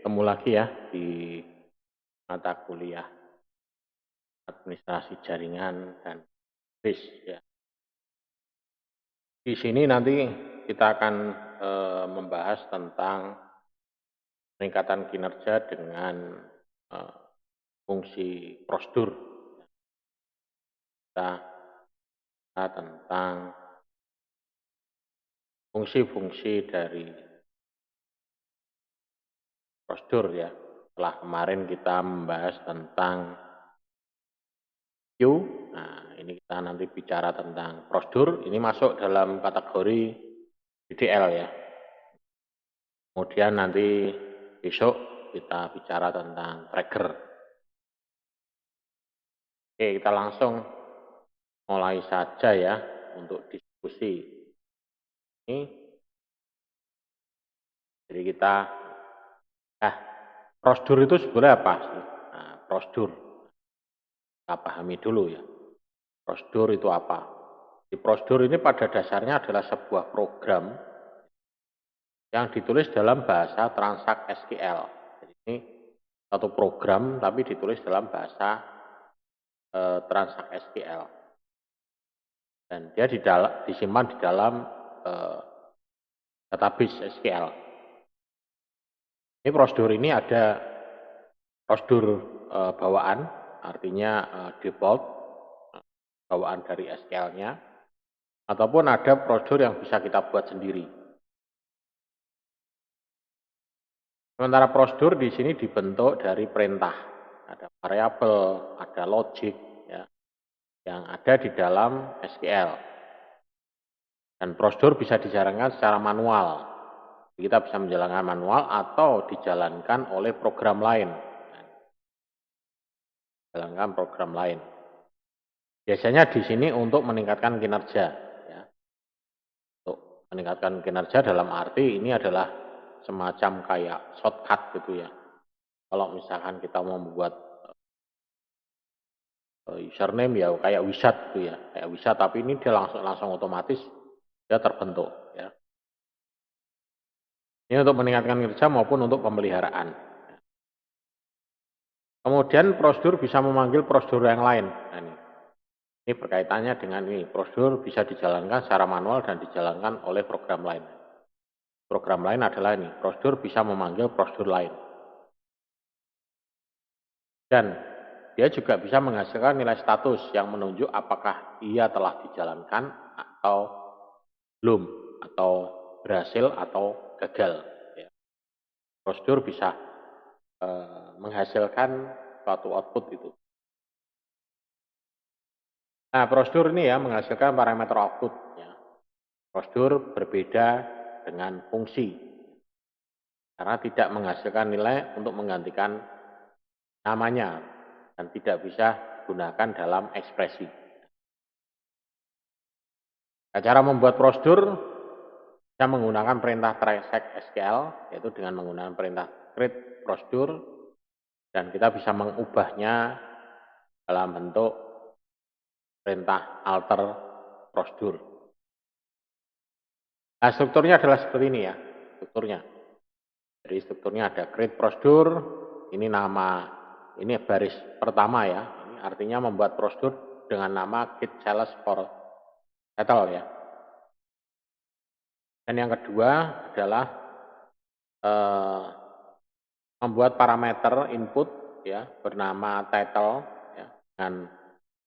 Ketemu lagi ya di mata kuliah administrasi jaringan dan BIS ya. Di sini nanti kita akan membahas tentang peningkatan kinerja dengan eh, fungsi prosedur. Kita tentang fungsi-fungsi dari prosedur ya. Setelah kemarin kita membahas tentang Q, nah ini kita nanti bicara tentang prosedur. Ini masuk dalam kategori DDL ya. Kemudian nanti besok kita bicara tentang trigger. Oke, kita langsung mulai saja ya untuk diskusi ini. Jadi kita, prosedur itu sebenarnya apa sih? Nah, prosedur, kita pahami dulu ya. Prosedur itu apa? Di prosedur ini pada dasarnya adalah sebuah program yang ditulis dalam bahasa Transact SQL. Jadi ini satu program tapi ditulis dalam bahasa Transact SQL. Dan dia disimpan di dalam database SQL. Ini prosedur ini ada prosedur bawaan, artinya default, bawaan dari SQL-nya, ataupun ada prosedur yang bisa kita buat sendiri. Sementara prosedur di sini dibentuk dari perintah, ada variabel, ada logic, ya, yang ada di dalam SQL. Dan prosedur bisa dijalankan secara manual. Kita bisa menjalankan manual atau dijalankan oleh program lain. Jalankan program lain. Biasanya di sini untuk meningkatkan kinerja. Ya. Untuk meningkatkan kinerja dalam arti ini adalah semacam kayak shortcut gitu ya. Kalau misalkan kita mau membuat username ya kayak wizard gitu ya, kayak wizard tapi ini dia langsung otomatis dia terbentuk ya. Ini untuk meningkatkan kinerja maupun untuk pemeliharaan. Kemudian prosedur bisa memanggil prosedur yang lain. Nah, ini berkaitannya dengan ini, prosedur bisa dijalankan secara manual dan dijalankan oleh program lain. Program lain adalah ini, prosedur bisa memanggil prosedur lain. Dan dia juga bisa menghasilkan nilai status yang menunjuk apakah ia telah dijalankan atau belum, atau berhasil atau gagal. Ya. Prosedur bisa menghasilkan suatu output itu. Nah, prosedur ini ya menghasilkan parameter output. Ya. Prosedur berbeda dengan fungsi. Karena tidak menghasilkan nilai untuk menggantikan namanya dan tidak bisa digunakan dalam ekspresi. Nah, cara membuat prosedur bisa menggunakan perintah transact SQL, yaitu dengan menggunakan perintah create prosedur, dan kita bisa mengubahnya dalam bentuk perintah alter prosedur. Nah, strukturnya adalah seperti ini ya, strukturnya. Jadi strukturnya ada create prosedur, ini nama, ini baris pertama ya, ini artinya membuat prosedur dengan nama get sales for settle ya. Dan yang kedua adalah membuat parameter input ya bernama title ya, dengan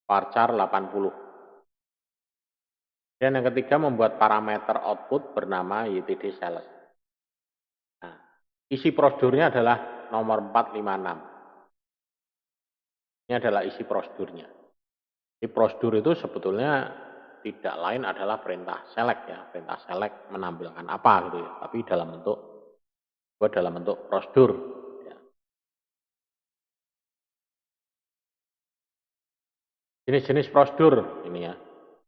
varchar 80. Dan yang ketiga membuat parameter output bernama ytd sales. Nah, isi prosedurnya adalah nomor 456. Ini adalah isi prosedurnya. Di prosedur itu sebetulnya tidak lain adalah perintah select ya, perintah select menampilkan apa gitu ya, tapi dalam bentuk prosedur. Ya. Jenis-jenis prosedur ini ya.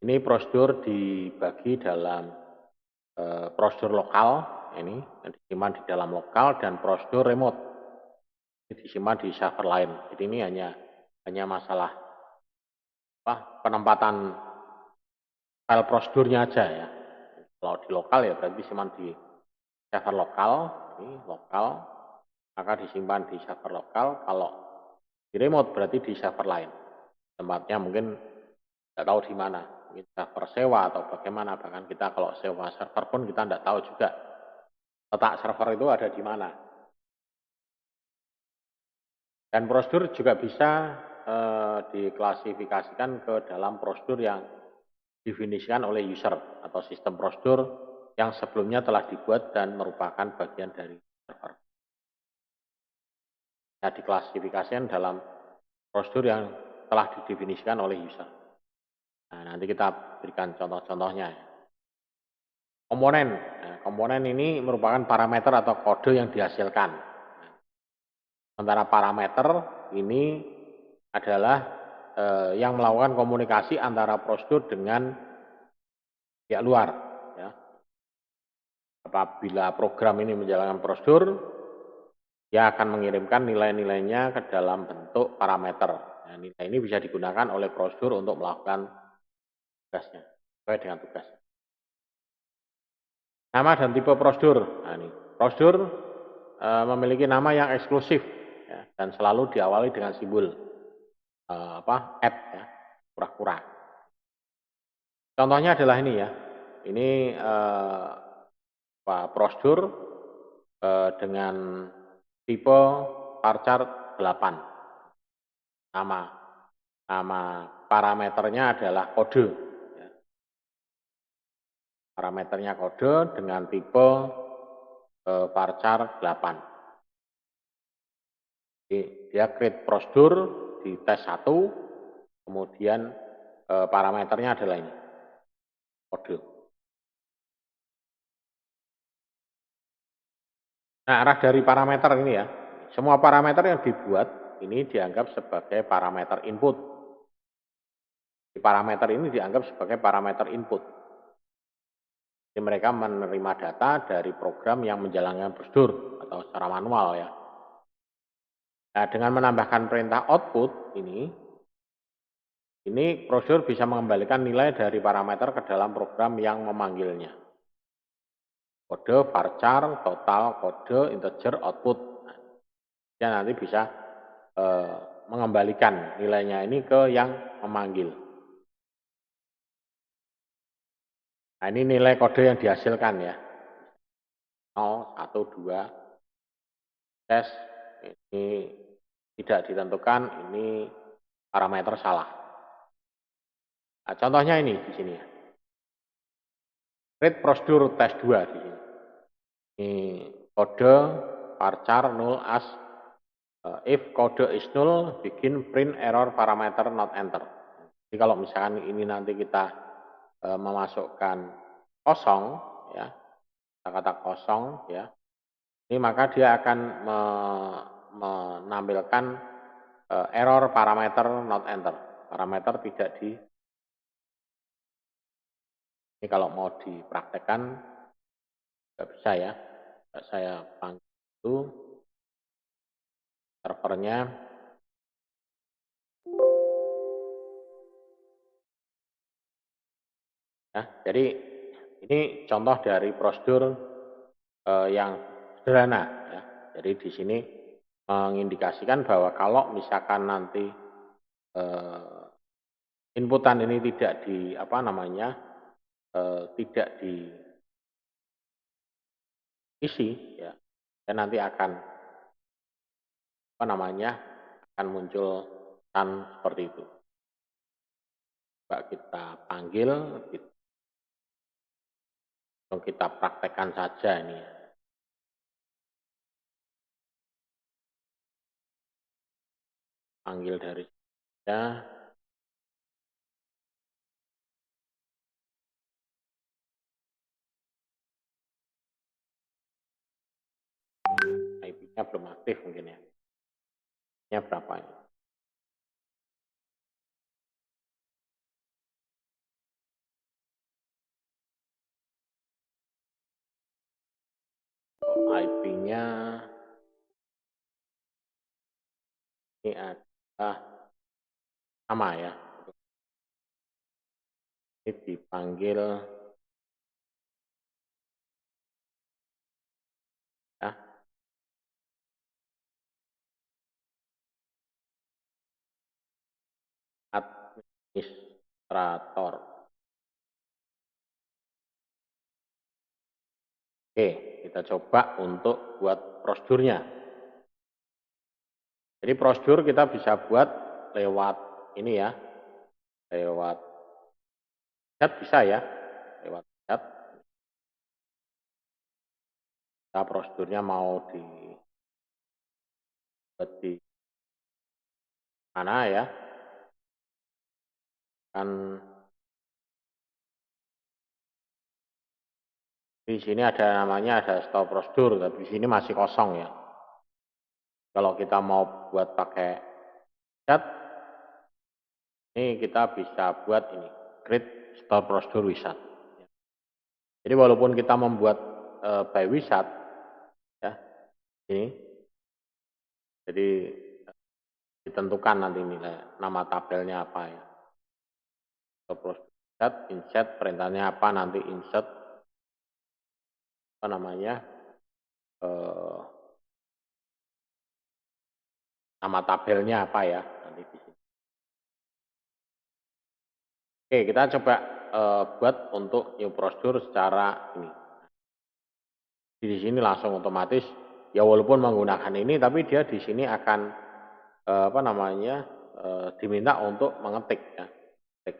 Ini prosedur dibagi dalam prosedur lokal ini yang disimpan di dalam lokal dan prosedur remote ini disimpan di server lain. Jadi ini hanya masalah penempatan file prosedurnya aja ya. Kalau di lokal ya berarti disimpan di server lokal, ini lokal. maka disimpan di server lokal. Kalau di remote berarti di server lain. Tempatnya mungkin tidak tahu di mana, mungkin server sewa atau bagaimana. Bahkan kita kalau sewa server pun kita tidak tahu juga letak server itu ada di mana. Dan prosedur juga bisa diklasifikasikan ke dalam prosedur yang didefinisikan oleh user atau sistem prosedur yang sebelumnya telah dibuat dan merupakan bagian dari server. Nah, diklasifikasikan dalam prosedur yang telah didefinisikan oleh user. Nah, nanti kita berikan contoh-contohnya. Komponen. Nah, komponen ini merupakan parameter atau kode yang dihasilkan. Sementara parameter ini adalah yang melakukan komunikasi antara prosedur dengan pihak luar. Ya. Apabila program ini menjalankan prosedur, dia akan mengirimkan nilai-nilainya ke dalam bentuk parameter. Nah, nilai ini bisa digunakan oleh prosedur untuk melakukan tugasnya, sesuai dengan tugasnya. Nama dan tipe prosedur. Nah, ini prosedur memiliki nama yang eksklusif ya, dan selalu diawali dengan simbol at ya, kura-kura. Contohnya adalah ini ya. Ini prosedur dengan tipe varchar 8. Nama parameternya adalah kode. Ya. Parameternya kode dengan tipe varchar 8. Jadi dia create prosedur di tes 1, kemudian parameternya adalah ini, kode. Nah, arah dari parameter ini ya, semua parameter yang dibuat ini dianggap sebagai parameter input. Parameter ini dianggap sebagai parameter input. Jadi mereka menerima data dari program yang menjalankan prosedur atau secara manual ya. Nah, dengan menambahkan perintah output ini prosedur bisa mengembalikan nilai dari parameter ke dalam program yang memanggilnya. Kode, varchar, total, kode, integer, output. Nah, dia nanti bisa mengembalikan nilainya ini ke yang memanggil. Nah, ini nilai kode yang dihasilkan ya. 0, 1, 2, tes, ini tidak ditentukan, ini parameter salah. Nah, contohnya ini di sini ya. Create prosedur tes 2 di sini. Ini kode varchar null as if kode is null bikin print error parameter not enter. Jadi kalau misalkan ini nanti kita memasukkan kosong ya, kata kosong ya, ini maka dia akan menampilkan error parameter not enter. Parameter tidak di. Ini kalau mau dipraktekkan nggak bisa ya. Saya panggil itu servernya. Ya, jadi ini contoh dari prosedur yang sederhana ya. Jadi di sini mengindikasikan bahwa kalau misalkan nanti inputan ini tidak tidak diisi ya, dan nanti akan akan muncul seperti itu. Coba kita panggil, kita praktekkan saja ini. Panggil dari ya. IP-nya belum aktif mungkin ya. Ini berapa ini? IP-nya ini adalah sama ya. Ini dipanggil ya. administrator. Oke, kita coba untuk buat prosedurnya. Jadi prosedur kita bisa buat lewat ini ya, lewat chat bisa ya, lewat chat. Kita prosedurnya mau buat di mana ya? Kan di sini ada namanya ada store prosedur, tapi di sini masih kosong ya. Kalau kita mau buat pakai chat, ini kita bisa buat ini create store prosedur wizard. Jadi walaupun kita membuat by wizard ya ini, jadi ditentukan nanti nilai nama tabelnya apa ya. Store prosedur wizard, insert perintahnya apa nanti insert apa namanya nama tabelnya apa ya nanti di sini. Oke, kita coba buat untuk new prosedur secara ini. Di sini langsung otomatis ya walaupun menggunakan ini tapi dia di sini akan apa namanya diminta untuk mengetik ya, mengetik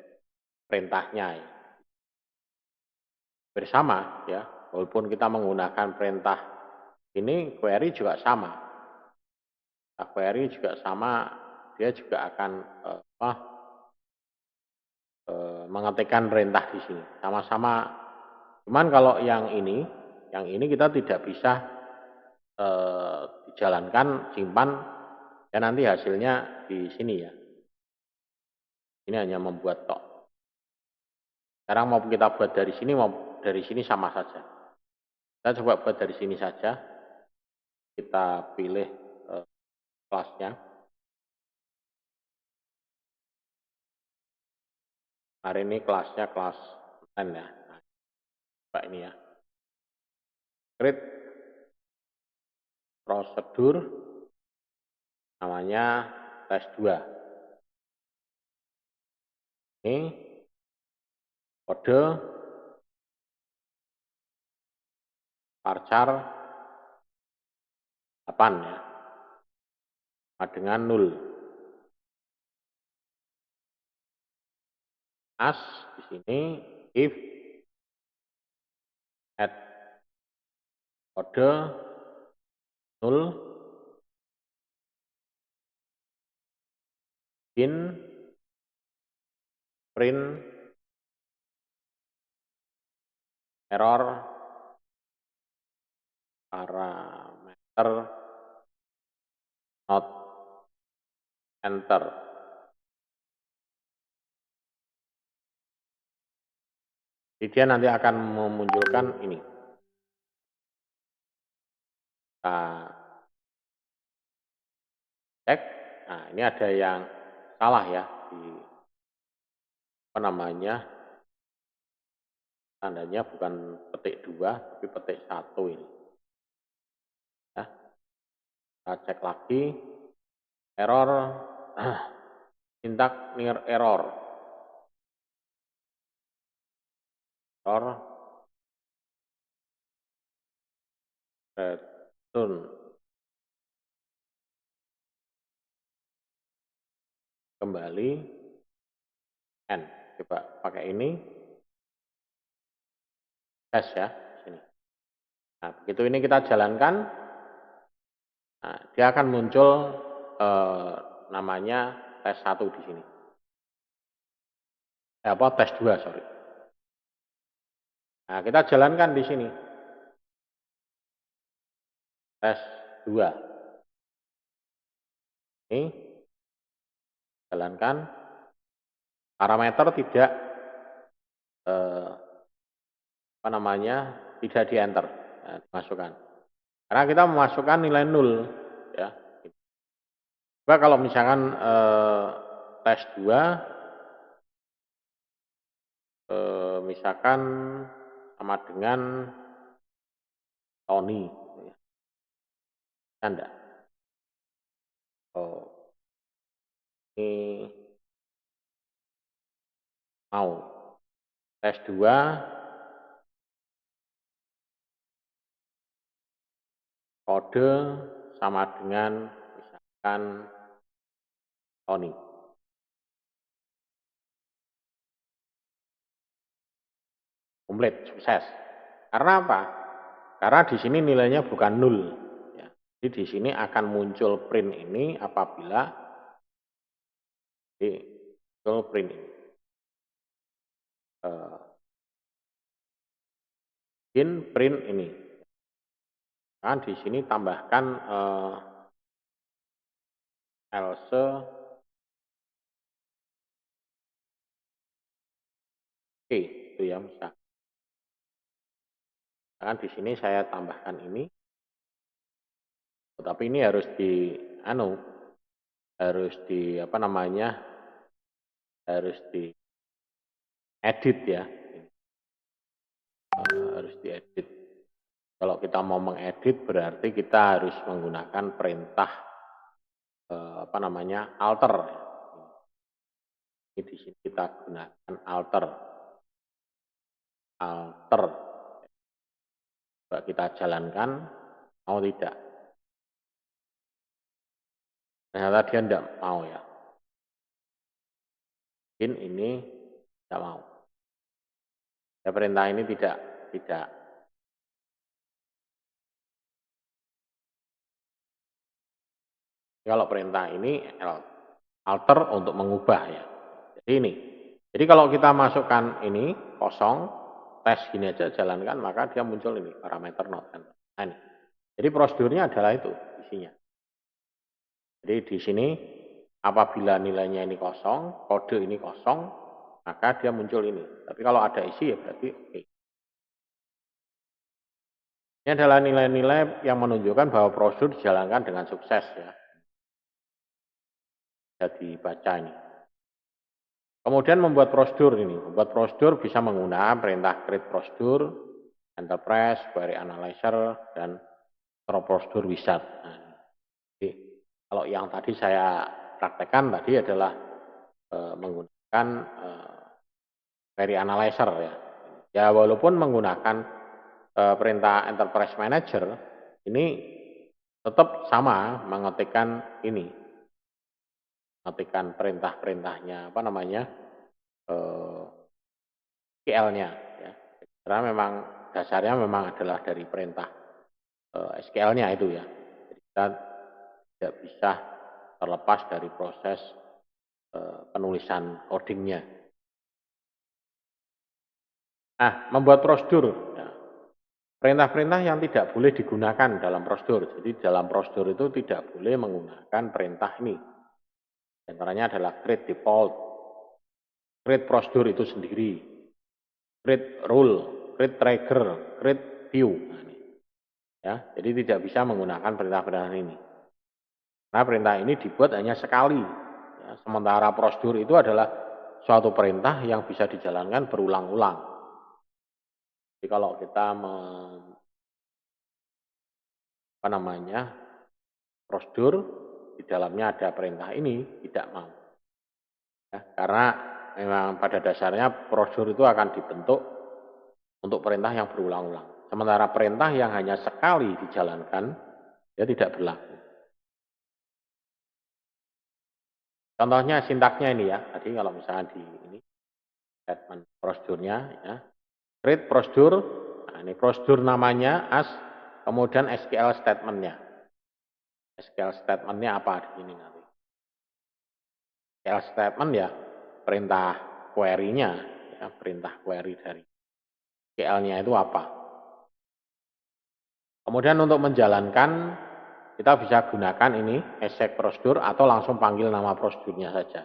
perintahnya ya. Bersama ya, walaupun kita menggunakan perintah ini query juga sama. Nah, query juga sama, dia juga akan mengetikkan perintah di sini sama-sama. Cuman kalau yang ini kita tidak bisa dijalankan simpan ya nanti hasilnya di sini ya. Ini hanya membuat tok. Sekarang mau kita buat dari sini mau dari sini sama saja. Kita coba buat dari sini saja. Kita pilih kelasnya. Hari ini kelasnya kelas 10 ya. Nah, coba ini ya. Create prosedur namanya tes 2. Ini kode varchar 8 ya. Sama dengan 0. As di sini if add kode 0 in print error parameter not enter. Jadi dia nanti akan memunculkan ini. Kita cek. Nah, ini ada yang salah ya di apa namanya? Tandanya bukan petik 2 tapi petik 1 ini. Ya. Kita cek lagi error syntax near error. Return kembali n. Coba pakai ini tes ya sini. Nah, begitu ini kita jalankan, nah, dia akan muncul namanya tes 1 di sini. Tes 2 sorry. Nah, kita jalankan di sini. Tes 2. Ini jalankan. Parameter tidak apa namanya? Tidak di enter. Nah, dimasukkan. Karena kita memasukkan nilai 0 ya. Coba kalau misalkan tes 2 misalkan sama dengan Tony ya. Anda. Oh. Ini mau. Tes 2 kode sama dengan misalkan Tony. Komplit, sukses. Karena apa? Karena di sini nilainya bukan 0. Ya. Jadi di sini akan muncul print ini apabila muncul print ini. Print ini. Nah, di sini tambahkan else itu ya bisa. Nah, di sini saya tambahkan ini. Tapi ini harus harus edit ya. Harus diedit. Kalau kita mau mengedit berarti kita harus menggunakan perintah alter. Ini di sini kita gunakan alter. Coba kita jalankan, mau tidak? Ternyata dia tidak mau ya. Ini tidak mau. Ya, perintah ini tidak. Kalau perintah ini alter untuk mengubah ya. Jadi ini. Jadi kalau kita masukkan ini kosong, tes gini aja jalankan, maka dia muncul ini parameter not. Nah, ini. Jadi prosedurnya adalah itu isinya. Jadi di sini apabila nilainya ini kosong, kode ini kosong, maka dia muncul ini. Tapi kalau ada isi ya berarti oke. Ini adalah nilai-nilai yang menunjukkan bahwa prosedur dijalankan dengan sukses ya. Bisa dibaca ini. Kemudian membuat prosedur ini. Membuat prosedur bisa menggunakan perintah create prosedur, enterprise, query analyzer, dan prosedur wizard. Nah, jadi, kalau yang tadi saya praktekkan tadi adalah menggunakan query analyzer ya. Ya walaupun menggunakan perintah enterprise manager ini tetap sama mengetikkan ini, mengetikkan perintah-perintahnya SQL-nya ya. Karena memang dasarnya memang adalah dari perintah SQL-nya itu ya. Jadi kita tidak bisa terlepas dari proses penulisan codingnya. Nah, membuat prosedur. Ya. Perintah-perintah yang tidak boleh digunakan dalam prosedur. Jadi dalam prosedur itu tidak boleh menggunakan perintah ini. Antaranya adalah create default, create prosedur itu sendiri, create rule, create trigger, create view. Nah, ini. Ya, jadi tidak bisa menggunakan perintah-perintah ini. Karena perintah ini dibuat hanya sekali. Ya, sementara prosedur itu adalah suatu perintah yang bisa dijalankan berulang-ulang. Jadi kalau kita prosedur di dalamnya ada perintah ini tidak mau. Ya, karena memang pada dasarnya prosedur itu akan dibentuk untuk perintah yang berulang-ulang. Sementara perintah yang hanya sekali dijalankan, dia tidak berlaku. Contohnya sintaksnya ini ya, tadi kalau misalnya di ini statement prosedurnya ya, create prosedur, nah ini prosedur namanya as, kemudian SQL statementnya. SQL statementnya apa di sini nanti? SQL statement ya perintah query-nya, ya, perintah query dari SQL-nya itu apa. Kemudian untuk menjalankan kita bisa gunakan ini exec prosedur atau langsung panggil nama prosedurnya saja.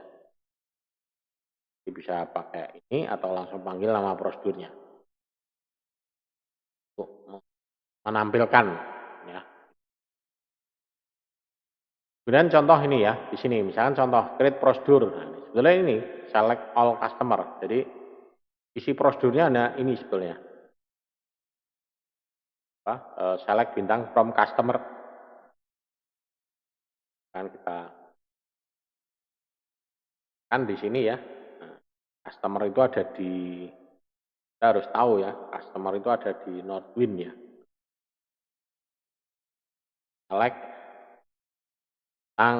Jadi bisa pakai ini atau langsung panggil nama prosedurnya. Untuk menampilkan ya. Kemudian contoh ini ya, di sini misalkan contoh create prosedur. Nah, sebetulnya ini select all customer. Jadi isi prosedurnya ada ini sebetulnya. Select bintang from customer. Kan kita kan di sini ya. Nah, customer itu ada di, kita harus tahu ya, customer itu ada di Northwind ya. Select tentang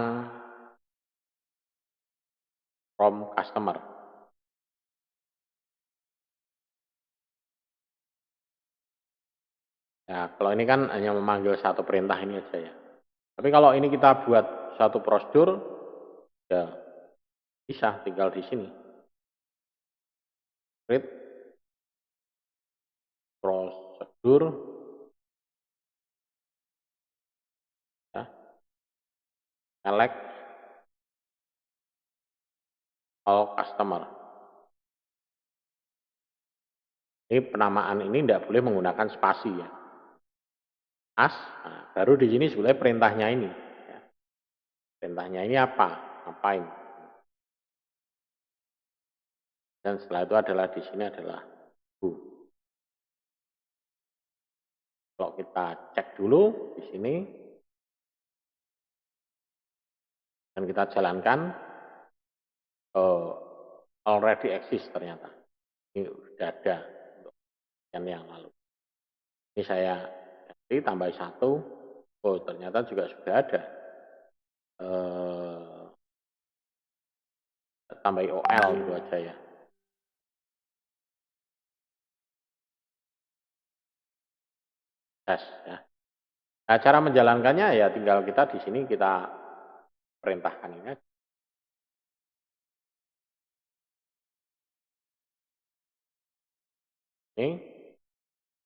from customer. Ya, kalau ini kan hanya memanggil satu perintah ini aja ya. Tapi kalau ini kita buat satu prosedur, ya bisa tinggal di sini. Create prosedur, ya, select all customer. Ini penamaan ini tidak boleh menggunakan spasi ya. As, nah, baru di sini sebenarnya perintahnya ini. Ya. Perintahnya ini apa? Ngapain? Dan setelah itu adalah di sini adalah who. Kalau kita cek dulu di sini dan kita jalankan, already exist ternyata. Ini sudah ada untuk yang lalu. Ini saya tambah satu, oh ternyata juga sudah ada. Tambah OL itu aja ya. Tes ya. Nah, cara menjalankannya ya tinggal kita di sini kita perintahkan ini aja. Ini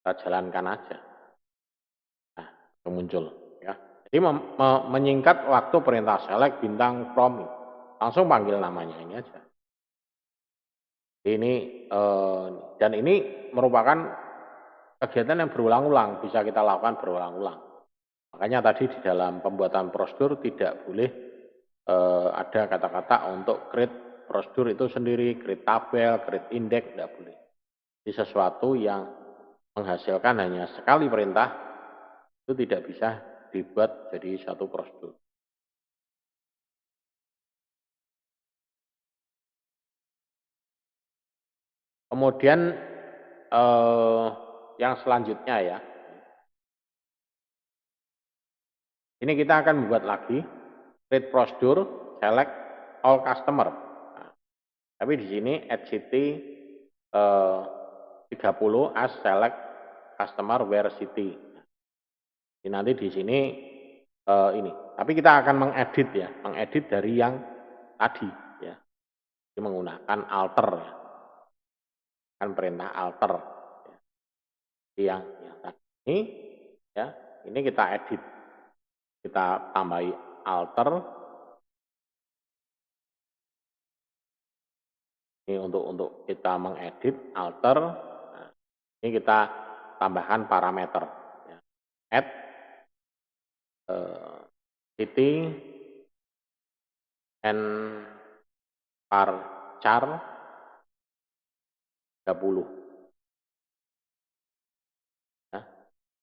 kita jalankan aja. Nah, itu muncul ya. Jadi menyingkat waktu perintah select bintang from, langsung panggil namanya ini aja. Ini dan ini merupakan kegiatan yang berulang-ulang, bisa kita lakukan berulang-ulang. Makanya tadi di dalam pembuatan prosedur tidak boleh ada kata-kata untuk create prosedur itu sendiri, create tabel, create index, tidak boleh. Jadi sesuatu yang menghasilkan hanya sekali perintah itu tidak bisa dibuat jadi satu prosedur. Kemudian yang selanjutnya ya, ini kita akan membuat lagi create prosedur, select all customer. Nah, tapi di sini add city 30 as select customer where city. Jadi nanti di sini ini. Tapi kita akan mengedit ya, mengedit dari yang tadi ya. Jadi menggunakan alter ya. Kan perintah alter ya. Jadi yang tadi ini ya, ini kita edit. Kita tambahi alter. Ini untuk kita mengedit alter. Nah, ini kita tambahkan parameter ya. Add city and varchar 30 ya.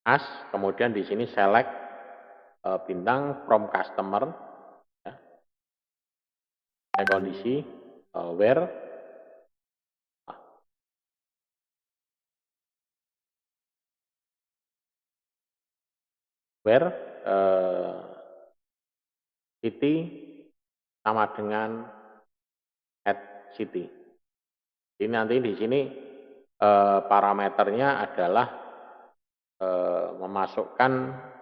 As kemudian di sini select bintang from customer ya. Kondisi where city sama dengan add city. Jadi nanti di sini parameternya adalah memasukkan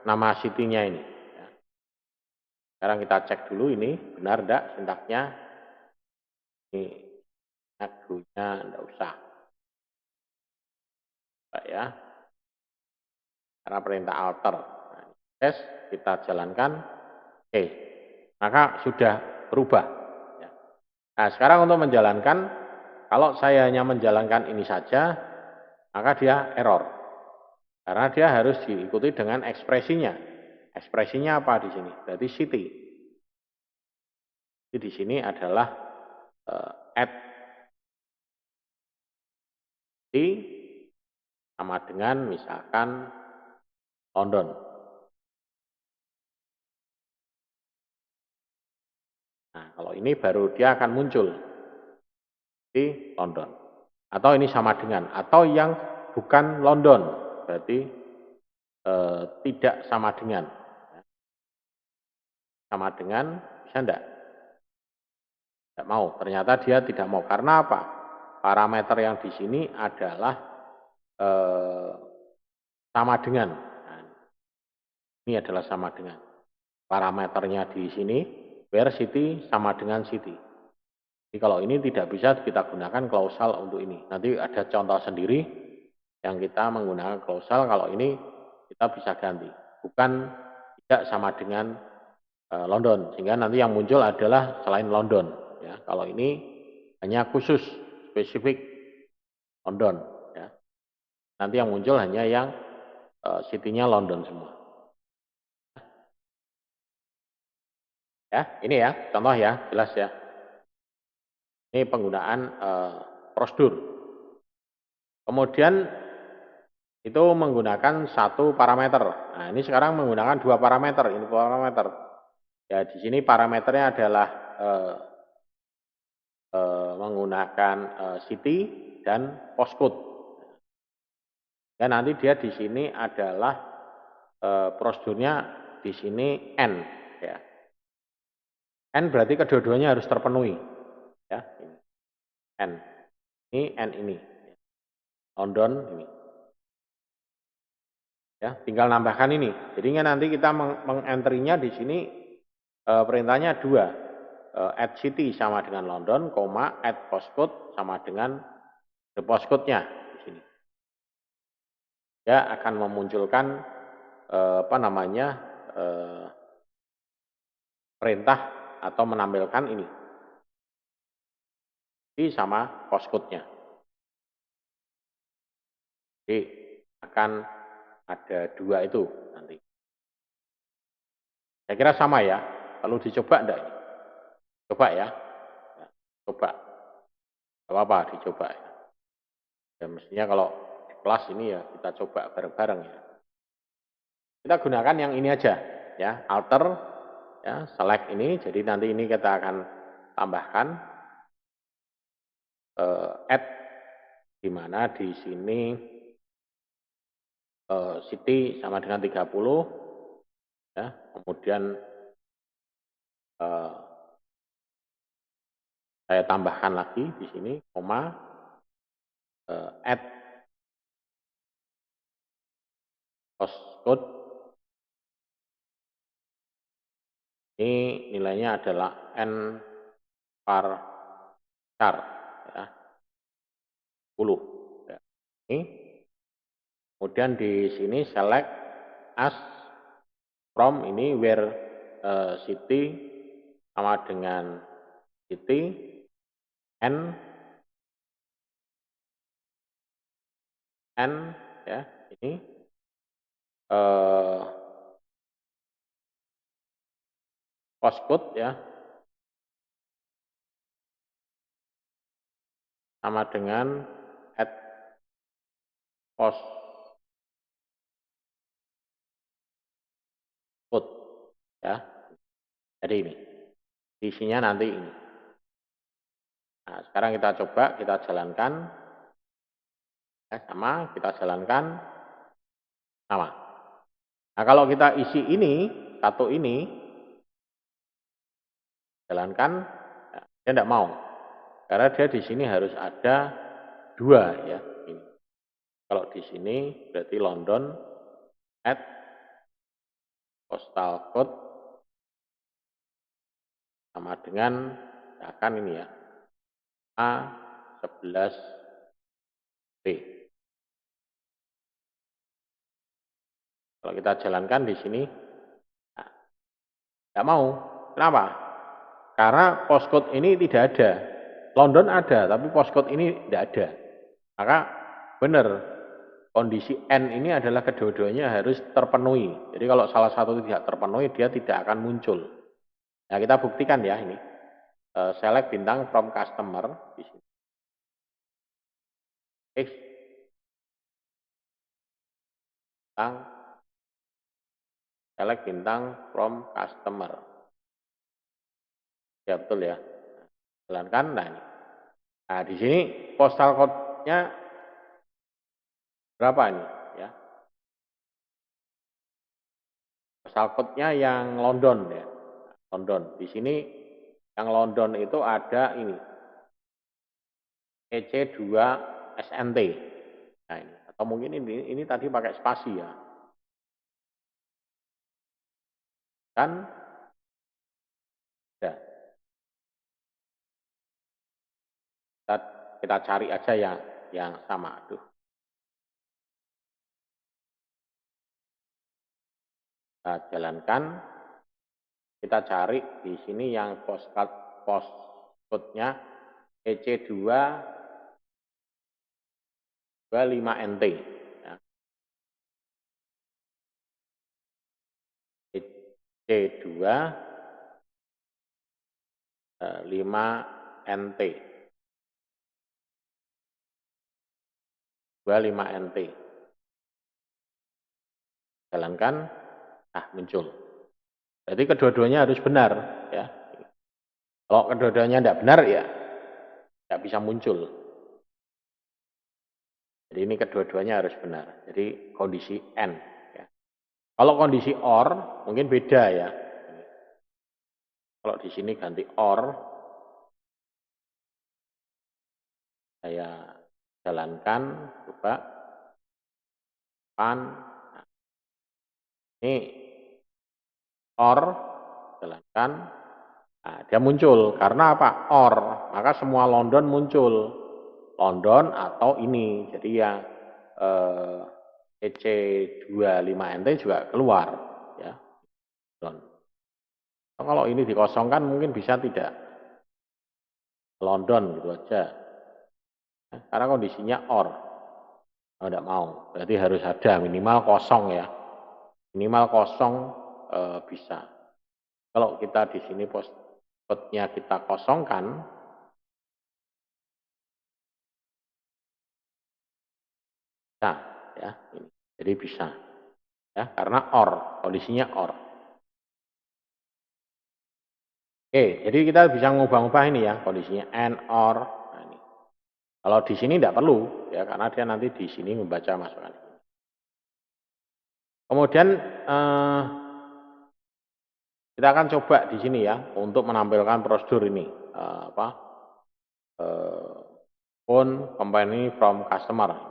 nama city-nya ini. Ya. Sekarang kita cek dulu ini benar enggak sintaknya. Ini adunya enggak usah. Baik ya. Karena perintah alter. Nah, tes kita jalankan. Oke. Maka sudah berubah. Ya. Nah, sekarang untuk menjalankan, kalau saya hanya menjalankan ini saja, maka dia error. Karena dia harus diikuti dengan ekspresinya. Ekspresinya apa di sini? Berarti city. Jadi di sini adalah add city sama dengan misalkan London. Nah, kalau ini baru dia akan muncul. di London. Atau ini sama dengan, atau yang bukan London, berarti tidak sama dengan. Sama dengan, bisa enggak? Tidak mau, ternyata dia tidak mau. Karena apa? Parameter yang di sini adalah sama dengan. Nah, ini adalah sama dengan. Parameternya di sini, where city sama dengan city. Jadi kalau ini tidak bisa kita gunakan klausal untuk ini. Nanti ada contoh sendiri yang kita menggunakan klausal, kalau ini kita bisa ganti. Bukan tidak sama dengan London, sehingga nanti yang muncul adalah selain London. Ya, kalau ini hanya khusus, spesifik London. Ya. Nanti yang muncul hanya yang city-nya London semua. Ya, ini ya, contoh ya, jelas ya. Ini penggunaan prosedur. Kemudian itu menggunakan satu parameter. Nah, ini sekarang menggunakan dua parameter. Ini parameter. Ya, di sini parameternya adalah menggunakan city dan postcode. Dan nanti dia di sini adalah prosedurnya di sini N. Ya. N berarti kedua-duanya harus terpenuhi. Ya, ini. N. Ini N ini. London ini. Ya, tinggal nambahkan ini. Jadinya nanti kita mengenterinya di sini perintahnya dua. Add city sama dengan London, add postcode sama dengan the postcode-nya di sini. Ya akan memunculkan perintah atau menampilkan ini. Ini sama postcode-nya. Jadi akan ada dua itu nanti. Saya kira sama ya. Perlu dicoba enggak ini? Coba ya. Coba. Gak apa-apa dicoba ya. Ya mestinya kalau di kelas ini ya kita coba bareng-bareng ya. Kita gunakan yang ini aja ya, alter ya, select ini. Jadi nanti ini kita akan tambahkan add, di mana di sini city sama dengan 30 ya, kemudian saya tambahkan lagi di sini koma add postcode, ini nilainya adalah n per char ya, 10 ya. Ini kemudian di sini select as from, ini where city sama dengan city n ya, ini postcode ya sama dengan add postcode ya. Jadi ini isinya nanti ini. Nah, sekarang kita coba, kita jalankan ya, sama, kita jalankan sama. Nah, kalau kita isi ini, satu ini jalankan, ya, dia tidak mau. Karena dia di sini harus ada dua ya. Ini. Kalau di sini berarti London add postal code sama dengan akan ini ya, A11B. Kalau kita jalankan di sini, nah, tidak mau. Kenapa? Karena postcode ini tidak ada. London ada, tapi postcode ini tidak ada. Maka benar, kondisi N ini adalah kedua-duanya harus terpenuhi. Jadi kalau salah satu tidak terpenuhi, dia tidak akan muncul. Nah, kita buktikan ya ini. Select bintang from customer di sini. Bintang select bintang from customer. Ya betul ya. Jalankan, nah ini. Nah, di sini postal code-nya berapa ini ya? Postal code-nya yang London ya. London. Di sini yang London itu ada ini EC2 SNT. Nah, ini atau mungkin ini tadi pakai spasi ya. Kan ya, kita cari aja yang sama. Aduh. Kita jalankan, kita cari di sini yang postcode-nya EC2 25NT ya. EC2 5NT 25NT jalankan, muncul. Jadi kedua-duanya harus benar ya. Kalau kedua-duanya tidak benar ya tidak bisa muncul. Jadi ini kedua-duanya harus benar. Jadi kondisi N ya. Kalau kondisi OR mungkin beda ya. Kalau di sini ganti OR, saya jalankan, coba pan. Nah, ini OR, jalankan. Nah, dia muncul karena apa? OR, maka semua London muncul. London atau ini, jadi yang EC25NT juga keluar ya. Kalau ini dikosongkan mungkin bisa tidak London gitu aja karena kondisinya OR. Tidak mau, berarti harus ada minimal kosong ya, minimal kosong bisa. Kalau kita di sini postcode-nya kita kosongkan, nah ya ini. Jadi bisa ya karena OR, kondisinya OR. Oke, jadi kita bisa ngubah-ngubah ini ya kondisinya AND OR. Nah, ini. Kalau di sini tidak perlu ya karena dia nanti di sini membaca masukan. Kemudian kita akan coba di sini ya untuk menampilkan prosedur ini phone company from customer.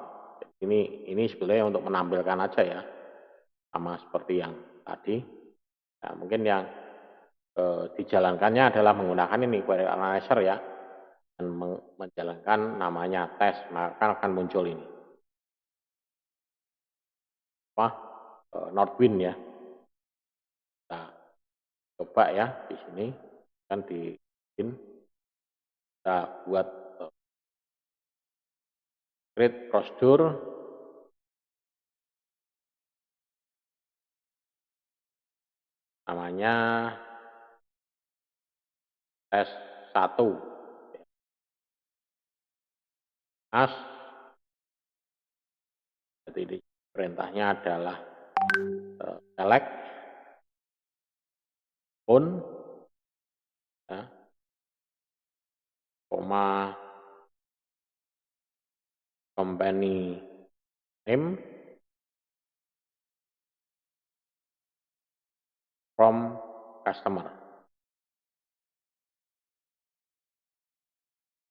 Ini sebetulnya untuk menampilkan aja ya, sama seperti yang tadi. Nah, mungkin yang dijalankannya adalah menggunakan ini query analyzer ya, dan menjalankan namanya tes, maka akan muncul ini Northwind ya. Nah, coba ya di sini kan kita buat create prosedur namanya tes 1 as. Jadi perintahnya adalah select phone ya, koma company name from customer.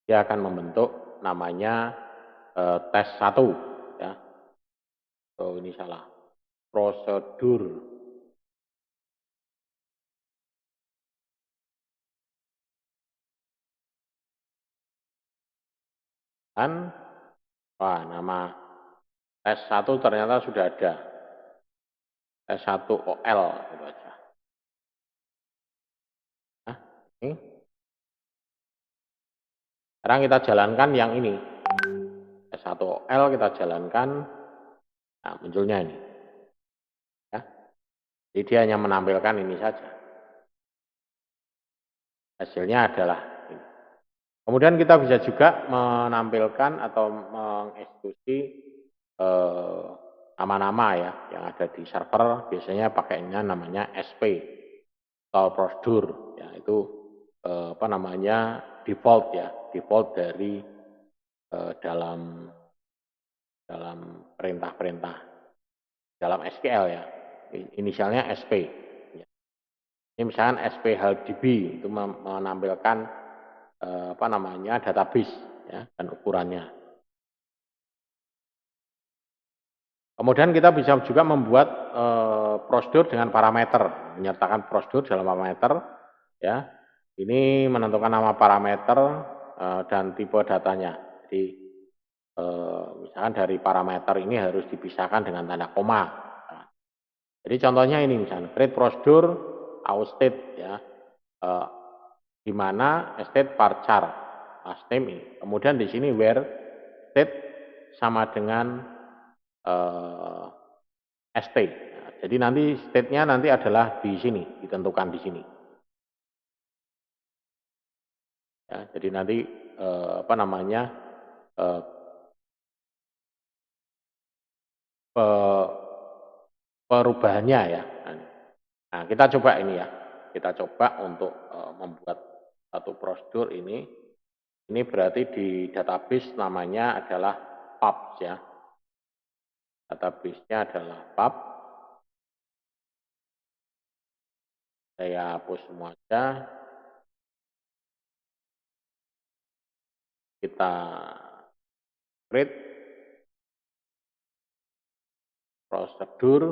Dia akan membentuk namanya tes 1 ya. Oh, ini salah. Prosedur. Dan nama tes 1 ternyata sudah ada. Tes 1 OL gitu aja. Nah, ini. Sekarang kita jalankan yang ini. Tes 1 OL kita jalankan. Nah, munculnya ini. Ya. Jadi dia hanya menampilkan ini saja. Hasilnya adalah ini. Kemudian kita bisa juga menampilkan atau mengeksekusi nama-nama ya yang ada di server. Biasanya pakainya namanya SP atau prosedur ya, itu default ya, default dari dalam perintah-perintah dalam SQL ya. Inisialnya SP. Ini misalkan SP HDB itu menampilkan database ya, dan ukurannya. Kemudian kita bisa juga membuat prosedur dengan parameter, menyertakan prosedur dalam parameter ya. Ini menentukan nama parameter dan tipe datanya. Jadi misalkan dari parameter ini harus dipisahkan dengan tanda koma. Nah, jadi contohnya ini misalnya create prosedur outState ya, di mana state varchar last name ini. Kemudian di sini where state sama dengan st. Nah, jadi nanti state-nya nanti adalah di sini, ditentukan di sini. Ya, jadi nanti perubahannya ya. Nah, kita coba ini ya. Kita coba untuk membuat satu prosedur ini. Ini berarti di database namanya adalah pubs ya. Database-nya adalah pub. Saya hapus semua aja. Kita create prosedur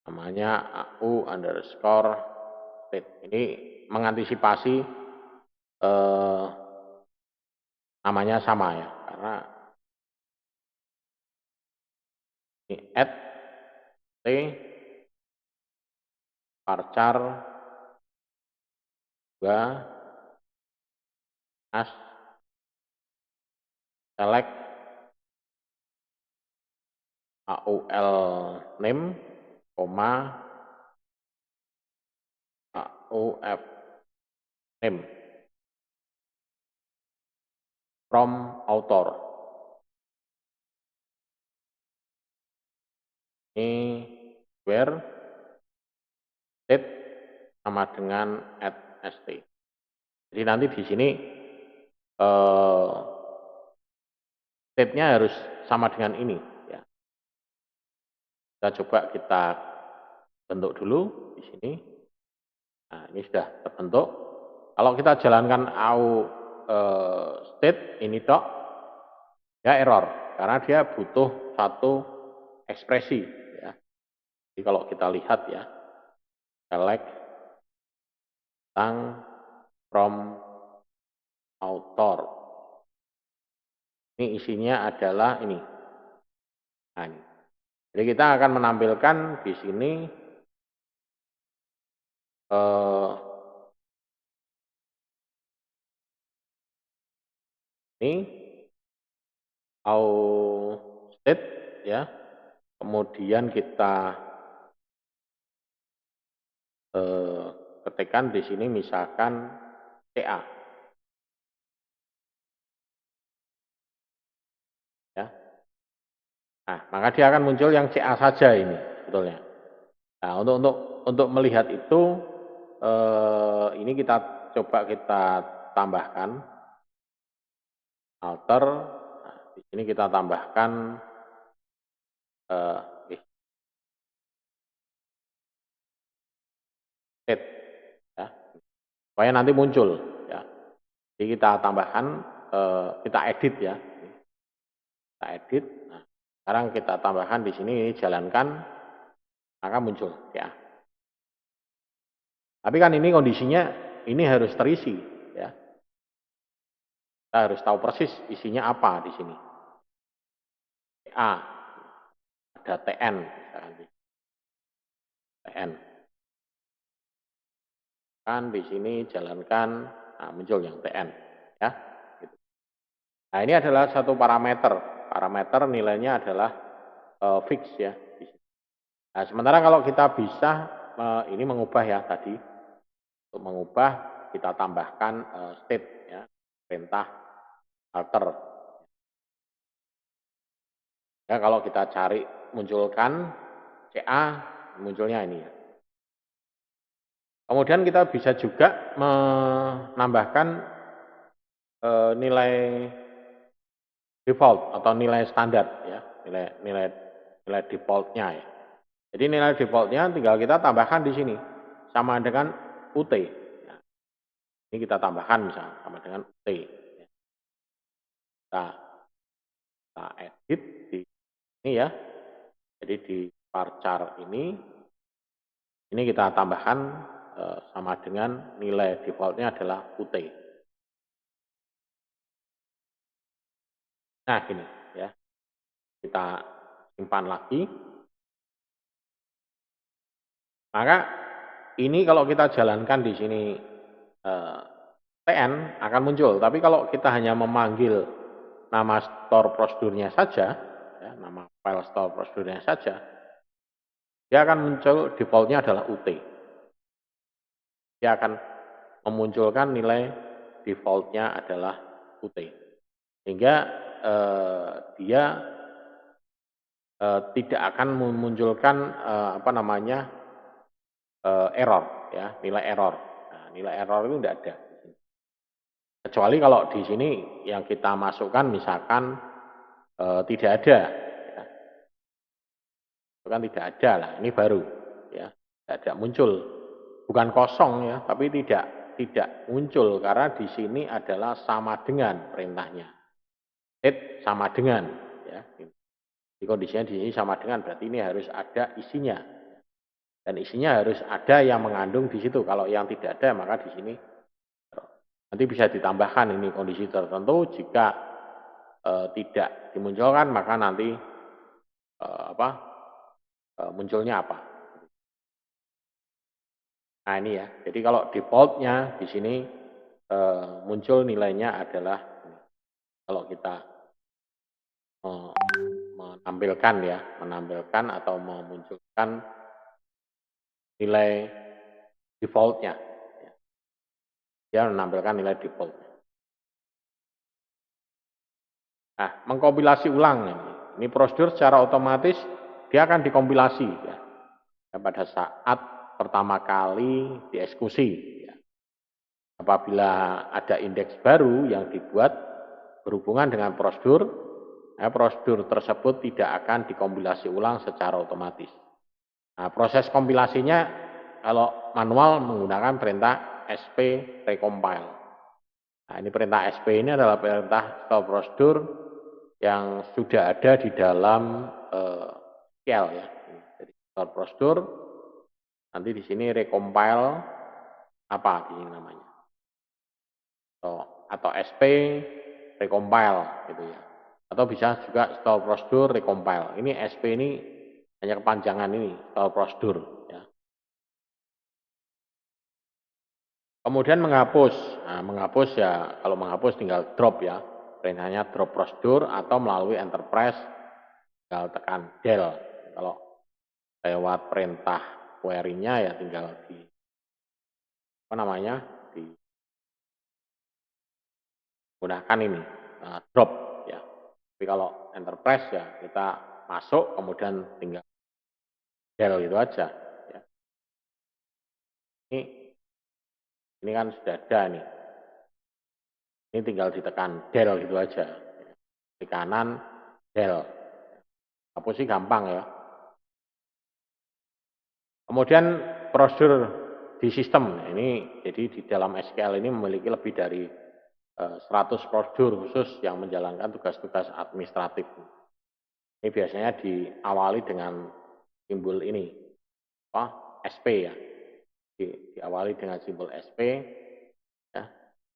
namanya AU_state. Ini mengantisipasi namanya sama ya, karena ini add t varchar juga as select aul name, auf name from author. Ini where state sama dengan @st. Jadi nanti di sini state-nya harus sama dengan ini ya. Kita coba kita bentuk dulu di sini. Nah, ini sudah terbentuk. Kalau kita jalankan state ini tok, ya error karena dia butuh satu ekspresi ya. Jadi kalau kita lihat ya, select from author. Ini isinya adalah ini. Nah, ini. Jadi kita akan menampilkan di sini ini state ya. Kemudian kita ketikkan di sini misalkan CA. Ya. Nah, maka dia akan muncul yang CA saja ini sebetulnya. Nah, untuk melihat itu ini kita coba kita tambahkan alter. Nah, di sini kita tambahkan state ya. Supaya nanti muncul ya. Jadi kita tambahkan kita edit ya. Kita edit. Nah, sekarang kita tambahkan di sini ini jalankan maka muncul ya. Tapi kan ini kondisinya ini harus terisi ya. Kita harus tahu persis isinya apa di sini. A ada TN misalkan. TN. Kan di sini jalankan nah, muncul yang TN ya. Gitu. Nah, ini adalah satu parameter. Parameter nilainya adalah fix ya. Nah, sementara kalau kita bisa ini mengubah ya tadi. Untuk mengubah kita tambahkan state ya, perintah alter. Ya, kalau kita cari munculkan CA munculnya ini ya. Kemudian kita bisa juga menambahkan nilai default atau nilai standar ya, nilai defaultnya ya. Jadi nilai defaultnya tinggal kita tambahkan di sini sama dengan UT. Ya, ini kita tambahkan misalnya sama dengan UT. Ya. Kita edit di ini ya. Jadi di varchar ini kita tambahkan sama dengan nilai defaultnya adalah UT. Nah gini ya, kita simpan lagi. Maka ini kalau kita jalankan di sini TN akan muncul. Tapi kalau kita hanya memanggil nama store prosedurnya saja, ya, nama file store prosedurnya saja, dia akan muncul defaultnya adalah UT. Dia akan memunculkan nilai defaultnya adalah UT. Sehingga dia tidak akan memunculkan error, ya, nilai error. Nah, nilai error itu tidak ada. Kecuali kalau di sini yang kita masukkan misalkan tidak ada, ya. Itu kan tidak ada lah, ini baru, ya, tidak muncul, bukan kosong ya, tapi tidak muncul karena di sini adalah sama dengan perintahnya, sama dengan, ya. Di kondisinya di sini sama dengan berarti ini harus ada isinya dan isinya harus ada yang mengandung di situ. Kalau yang tidak ada maka di sini nanti bisa ditambahkan ini kondisi tertentu jika tidak dimunculkan maka nanti munculnya apa. Nah ini ya, jadi kalau defaultnya di sini muncul nilainya adalah kalau kita menampilkan atau memunculkan nilai defaultnya, dia menampilkan nilai defaultnya. Nah, mengkompilasi ulang ini prosedur secara otomatis dia akan dikompilasi ya, pada saat pertama kali dieksekusi. Ya. Apabila ada indeks baru yang dibuat berhubungan dengan prosedur, prosedur tersebut tidak akan dikompilasi ulang secara otomatis. Nah, proses kompilasinya kalau manual menggunakan perintah sp recompile. Nah, ini perintah sp ini adalah perintah store prosedur yang sudah ada di dalam shell ya. Jadi store prosedur nanti di sini recompile apa di sini namanya? Atau sp recompile gitu ya. Atau bisa juga store prosedur recompile. Ini sp ini hanya kepanjangan ini store prosedur ya. Kemudian menghapus. Nah, menghapus ya kalau menghapus tinggal drop ya. Perintahnya drop prosedur atau melalui enterprise tinggal tekan del. Kalau lewat perintah query-nya ya tinggal digunakan ini drop ya. Tapi kalau enterprise ya kita masuk kemudian tinggal del gitu aja ya. Ini kan sudah ada nih. Ini tinggal ditekan del gitu aja. Di kanan del. Hapus sih gampang ya. Kemudian prosedur di sistem. Ini jadi di dalam SQL ini memiliki lebih dari 100 prosedur khusus yang menjalankan tugas-tugas administratif. Ini biasanya diawali dengan simbol ini, SP ya. Diawali dengan simbol SP. Ya.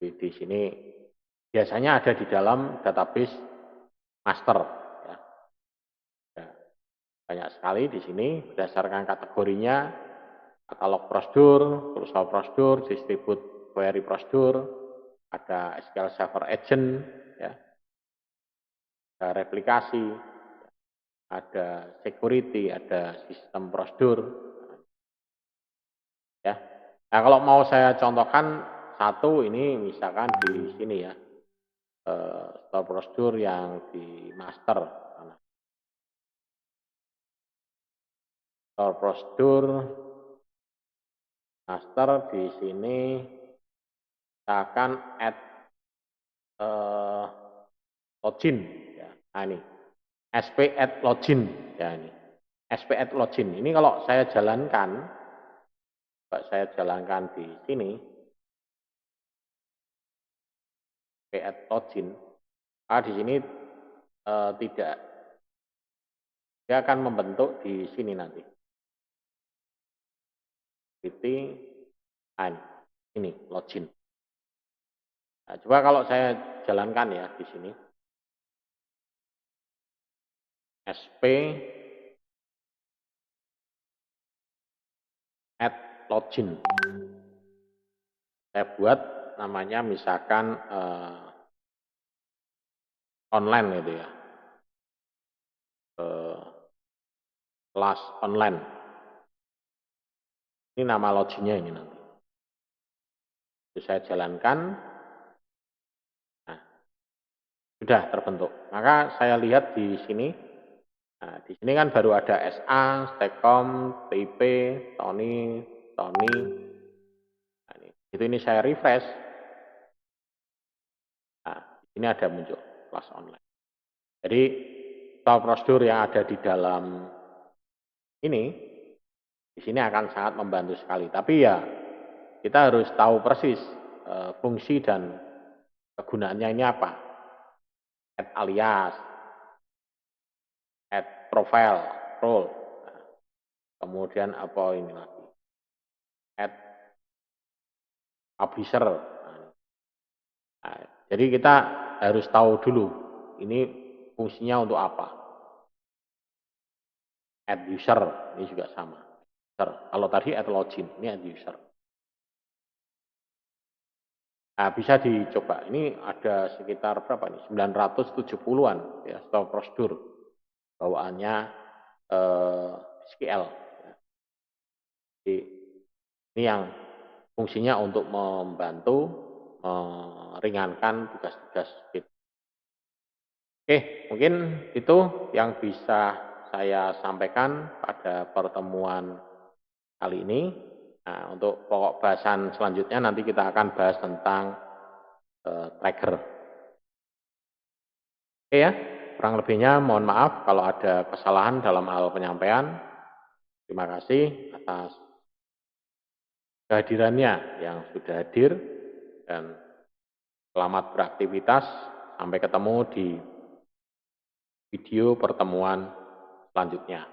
Di sini biasanya ada di dalam database master. Ya. Banyak sekali di sini berdasarkan kategorinya, katalog prosedur, closed prosedur, distribute query prosedur, ada SQL Server Agent, ya, ada replikasi, ada security, ada sistem prosedur. Ya. Nah, kalau mau saya contohkan satu ini misalkan di sini ya, store prosedur yang di master. Store prosedur master di sini kita akan add eh, login ya. Nah ini SP at login ya ini. SP at login. Ini kalau saya jalankan, di sini SP at login. Di sini tidak, dia akan membentuk di sini nanti. Nah, ini login. Nah, coba kalau saya jalankan ya di sini. SP at login. Saya buat namanya misalkan online gitu ya. Kelas online. Ini nama loginnya ini nanti. Itu saya jalankan. Nah, sudah terbentuk. Maka saya lihat di sini. Nah, di sini kan baru ada SA, Stekom, TIP, Tony. Nah, ini saya refresh. Nah, ini ada muncul kelas online. Jadi tahu prosedur yang ada di dalam ini, di sini akan sangat membantu sekali. Tapi ya kita harus tahu persis fungsi dan kegunaannya ini apa. Add alias, add profile, role. Nah, kemudian apa ini lagi? Add publisher. Nah, jadi kita harus tahu dulu ini fungsinya untuk apa. Add user ini juga sama. Kalau tadi add login, ini add user. Nah, bisa dicoba. Ini ada sekitar berapa nih? 970-an ya, stop prosedur. Bawaannya SQL. Jadi, ini yang fungsinya untuk membantu meringankan tugas-tugas kita. Oke, mungkin itu yang bisa saya sampaikan pada pertemuan kali ini. Nah, untuk pokok bahasan selanjutnya nanti kita akan bahas tentang tracker. Oke ya, kurang lebihnya mohon maaf kalau ada kesalahan dalam hal penyampaian. Terima kasih atas kehadirannya yang sudah hadir dan selamat beraktivitas. Sampai ketemu di video pertemuan selanjutnya.